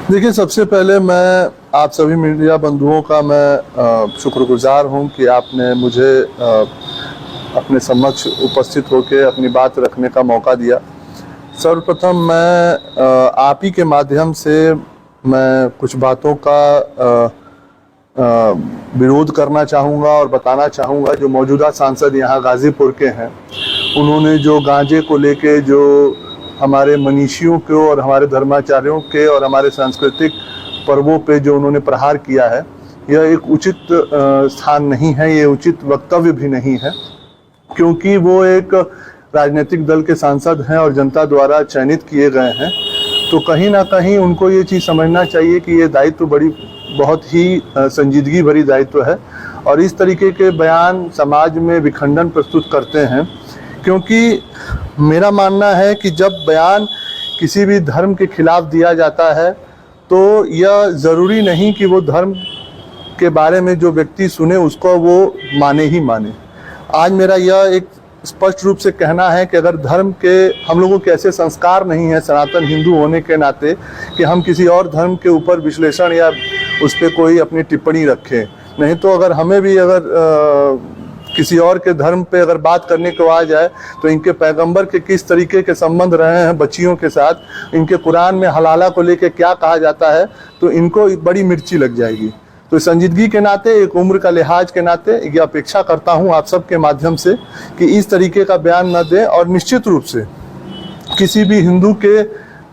देखिए, सबसे पहले मैं आप सभी मीडिया बंधुओं का मैं शुक्रगुजार हूं कि आपने मुझे अपने समक्ष उपस्थित होकर अपनी बात रखने का मौका दिया। सर्वप्रथम मैं आप ही के माध्यम से मैं कुछ बातों का विरोध करना चाहूँगा और बताना चाहूँगा। जो मौजूदा सांसद यहाँ गाज़ीपुर के हैं, उन्होंने जो गांजे को लेके जो हमारे मनीषियों को और हमारे धर्माचार्यों के और हमारे सांस्कृतिक पर्वों पे जो उन्होंने प्रहार किया है, यह एक उचित स्थान नहीं है, ये उचित वक्तव्य भी नहीं है, क्योंकि वो एक राजनीतिक दल के सांसद हैं और जनता द्वारा चयनित किए गए हैं। तो कहीं ना कहीं उनको ये चीज़ समझना चाहिए कि ये दायित्व बहुत ही संजीदगी भरी दायित्व है और इस तरीके के बयान समाज में विखंडन प्रस्तुत करते हैं। क्योंकि मेरा मानना है कि जब बयान किसी भी धर्म के खिलाफ दिया जाता है तो यह ज़रूरी नहीं कि वो धर्म के बारे में जो व्यक्ति सुने उसको वो माने ही माने। आज मेरा यह एक स्पष्ट रूप से कहना है कि अगर धर्म के हम लोगों के ऐसे संस्कार नहीं है सनातन हिंदू होने के नाते कि हम किसी और धर्म के ऊपर विश्लेषण या उस पर कोई अपनी टिप्पणी रखें, नहीं तो अगर हमें भी किसी और के धर्म पे अगर बात करने को आ जाए तो इनके पैगंबर के किस तरीके के संबंध रहे हैं बच्चियों के साथ, इनके कुरान में हलाला को लेके क्या कहा जाता है, तो इनको बड़ी मिर्ची लग जाएगी। तो संजीदगी के नाते, एक उम्र का लिहाज के नाते ये अपेक्षा करता हूँ आप सबके माध्यम से कि इस तरीके का बयान न दें। और निश्चित रूप से किसी भी हिंदू के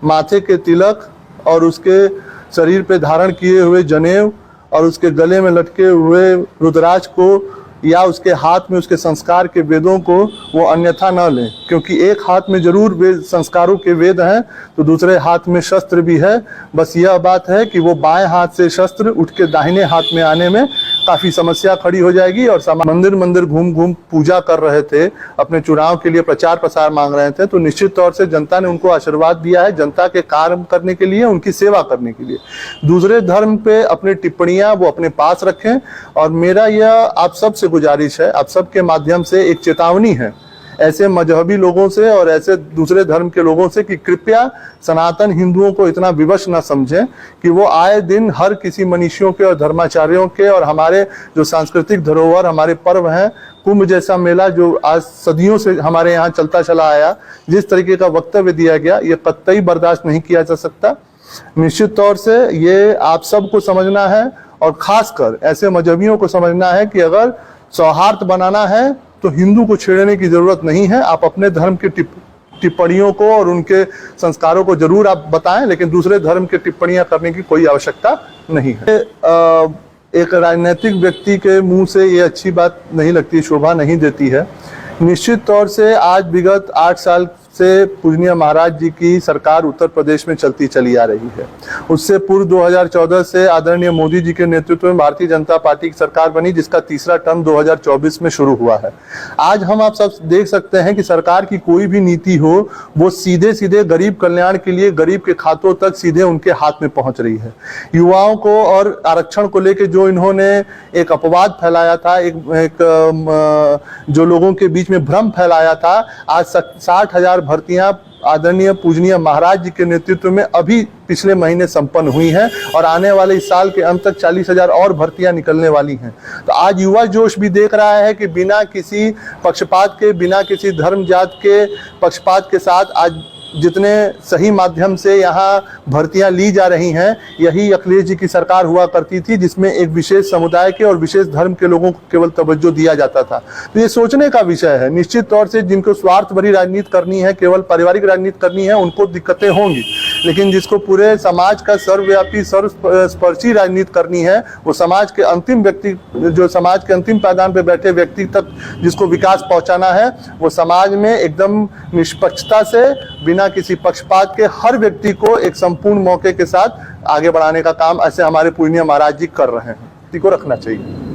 माथे के तिलक और उसके शरीर पे धारण किए हुए जनेऊ और उसके गले में लटके हुए रुद्राक्ष को या उसके हाथ में उसके संस्कार के वेदों को वो अन्यथा न लें, क्योंकि एक हाथ में जरूर वेद संस्कारों के वेद हैं तो दूसरे हाथ में शस्त्र भी है। बस यह बात है कि वो बाएं हाथ से शस्त्र उठ के दाहिने हाथ में आने में काफ़ी समस्या खड़ी हो जाएगी। और मंदिर मंदिर घूम घूम पूजा कर रहे थे, अपने चुनाव के लिए प्रचार प्रसार मांग रहे थे, तो निश्चित तौर से जनता ने उनको आशीर्वाद दिया है जनता के कार्य करने के लिए, उनकी सेवा करने के लिए। दूसरे धर्म पे अपनी टिप्पणियां वो अपने पास रखें। और मेरा यह आप सब से गुजारिश है, आप सबके माध्यम से एक चेतावनी है ऐसे मजहबी लोगों से और ऐसे दूसरे धर्म के लोगों से कि कृपया सनातन हिंदुओं को इतना विवश न समझें कि वो आए दिन हर किसी मनीषियों के और धर्माचार्यों के और हमारे जो सांस्कृतिक धरोहर हमारे पर्व हैं, कुंभ जैसा मेला जो आज सदियों से हमारे यहाँ चलता चला आया, जिस तरीके का वक्तव्य दिया गया, ये कतई बर्दाश्त नहीं किया जा सकता। निश्चित तौर से ये आप सबको समझना है और खासकर ऐसे मजहबियों को समझना है कि अगर सौहार्द बनाना है तो हिंदू को छेड़ने की जरूरत नहीं है। आप अपने धर्म की टिप्पणियों को और उनके संस्कारों को जरूर आप बताएं, लेकिन दूसरे धर्म की टिप्पणियां करने की कोई आवश्यकता नहीं है। एक राजनीतिक व्यक्ति के मुंह से ये अच्छी बात नहीं लगती, शोभा नहीं देती है। निश्चित तौर से आज विगत 8 साल से पूजनीय महाराज जी की सरकार उत्तर प्रदेश में चलती चली आ रही है। उससे पूर्व 2014 से आदरणीय मोदी जी के नेतृत्व में भारतीय जनता पार्टी की सरकार बनी, जिसका तीसरा टर्म 2024 में शुरू हुआ है। आज हम आप सब देख सकते हैं कि सरकार की कोई भी नीति हो वो सीधे सीधे गरीब कल्याण के लिए गरीब के खातों तक सीधे उनके हाथ में पहुंच रही है। युवाओं को और आरक्षण को लेकर जो इन्होंने एक अपवाद फैलाया था, एक जो लोगों के बीच में भ्रम फैलाया था, आज 60,000 भर्तियां आदरणीय पूजनीय महाराज जी के नेतृत्व में अभी पिछले महीने संपन्न हुई हैं और आने वाले इस साल के अंत तक 40,000 और भर्तियां निकलने वाली हैं। तो आज युवा जोश भी देख रहा है कि बिना किसी पक्षपात के, बिना किसी धर्म जात के पक्षपात के साथ आज जितने सही माध्यम से यहाँ भर्तियां ली जा रही हैं, यही अखिलेश जी की सरकार हुआ करती थी, जिसमें एक विशेष समुदाय के और विशेष धर्म के लोगों को केवल तवज्जो दिया जाता था। तो ये सोचने का विषय है। निश्चित तौर से जिनको स्वार्थ भरी राजनीति करनी है, केवल पारिवारिक राजनीति करनी है, उनको दिक्कतें होंगी, लेकिन जिसको पूरे समाज का सर्वव्यापी सर्वस्पर्शी राजनीति करनी है, वो समाज के अंतिम व्यक्ति, जो समाज के अंतिम पायदान पर बैठे व्यक्ति तक जिसको विकास पहुँचाना है, वो समाज में एकदम निष्पक्षता से बिना किसी पक्षपात के हर व्यक्ति को एक संपूर्ण मौके के साथ आगे बढ़ाने का काम ऐसे हमारे पूजनीय महाराज जी कर रहे हैं। इसी को रखना चाहिए।